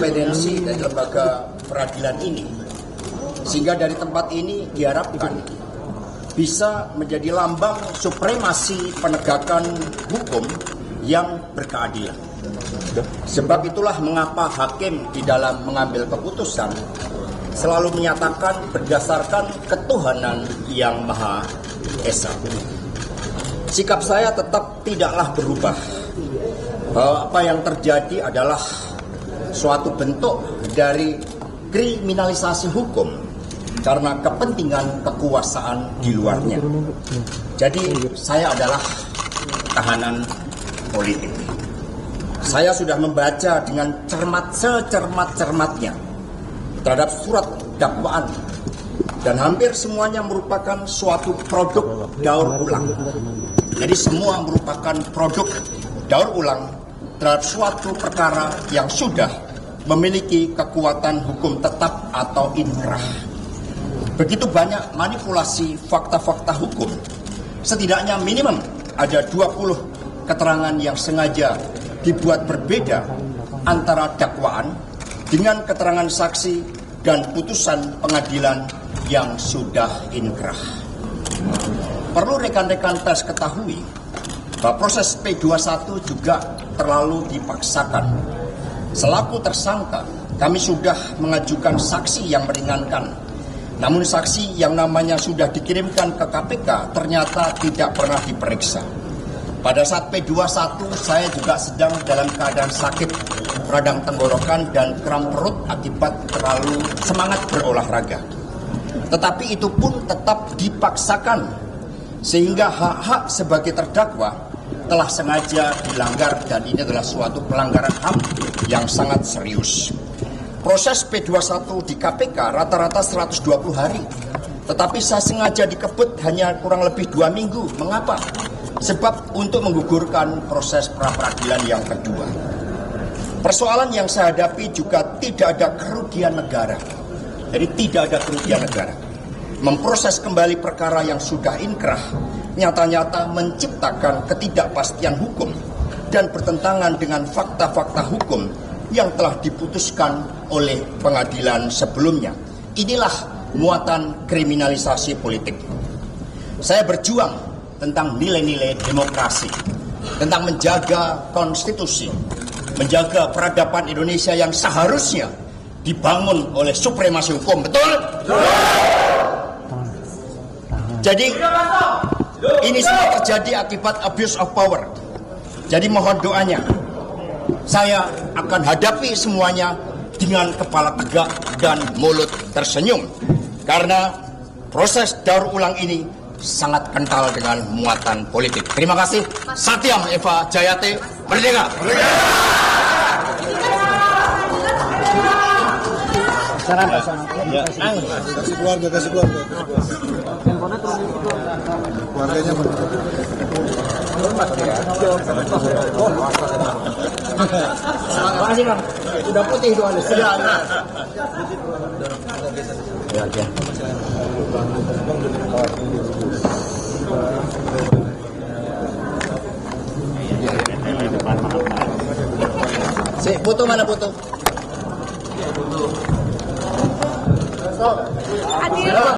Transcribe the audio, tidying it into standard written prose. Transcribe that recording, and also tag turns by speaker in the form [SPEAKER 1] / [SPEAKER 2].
[SPEAKER 1] independensi dari lembaga peradilan ini, sehingga dari tempat ini diharapkan bisa menjadi lambang supremasi penegakan hukum yang berkeadilan. Sebab itulah mengapa hakim di dalam mengambil keputusan selalu menyatakan berdasarkan ketuhanan yang Maha Esa. Sikap saya tetap tidaklah berubah, bahwa apa yang terjadi adalah suatu bentuk dari kriminalisasi hukum karena kepentingan kekuasaan di luarnya. Jadi saya adalah tahanan politik. Saya sudah membaca dengan secermat-cermatnya terhadap surat dakwaan, dan hampir semuanya merupakan suatu produk daur ulang. Jadi semua merupakan produk daur ulang terhadap suatu perkara yang sudah memiliki kekuatan hukum tetap atau inkrah. Begitu banyak manipulasi fakta-fakta hukum, setidaknya minimum ada 20 keterangan yang sengaja dibuat berbeda antara dakwaan dengan keterangan saksi dan putusan pengadilan yang sudah inkrah. Perlu rekan-rekan pers ketahui bahwa proses P21 juga terlalu dipaksakan. Selaku tersangka, kami sudah mengajukan saksi yang meringankan. Namun saksi yang namanya sudah dikirimkan ke KPK ternyata tidak pernah diperiksa. Pada saat P21 saya juga sedang dalam keadaan sakit, radang tenggorokan dan kram perut akibat terlalu semangat berolahraga. Tetapi itu pun tetap dipaksakan, sehingga hak-hak sebagai terdakwa telah sengaja dilanggar, dan ini adalah suatu pelanggaran HAM yang sangat serius. Proses P21 di KPK rata-rata 120 hari, tetapi saya sengaja dikebut hanya kurang lebih 2 minggu. Mengapa? Sebab untuk menggugurkan proses pra-peradilan yang kedua. Persoalan yang saya hadapi juga tidak ada kerugian negara. Jadi tidak ada kerugian negara. Memproses kembali perkara yang sudah inkrah nyata-nyata menciptakan ketidakpastian hukum dan bertentangan dengan fakta-fakta hukum yang telah diputuskan oleh pengadilan sebelumnya. Inilah muatan kriminalisasi politik. Saya berjuang tentang nilai-nilai demokrasi, tentang menjaga konstitusi, menjaga peradaban Indonesia yang seharusnya dibangun oleh supremasi hukum. Betul? Jadi ini semua terjadi akibat abuse of power. Jadi mohon doanya. Saya akan hadapi semuanya dengan kepala tegak dan mulut tersenyum. Karena proses daur ulang ini sangat kental dengan muatan politik. Terima kasih. Satyam Eva Jayate, Merdeka!
[SPEAKER 2] Kasih keluarga. Keluarganya
[SPEAKER 1] Terima kasih Bang. Sudah putih soalnya. Sudah. Ya. Foto mana foto?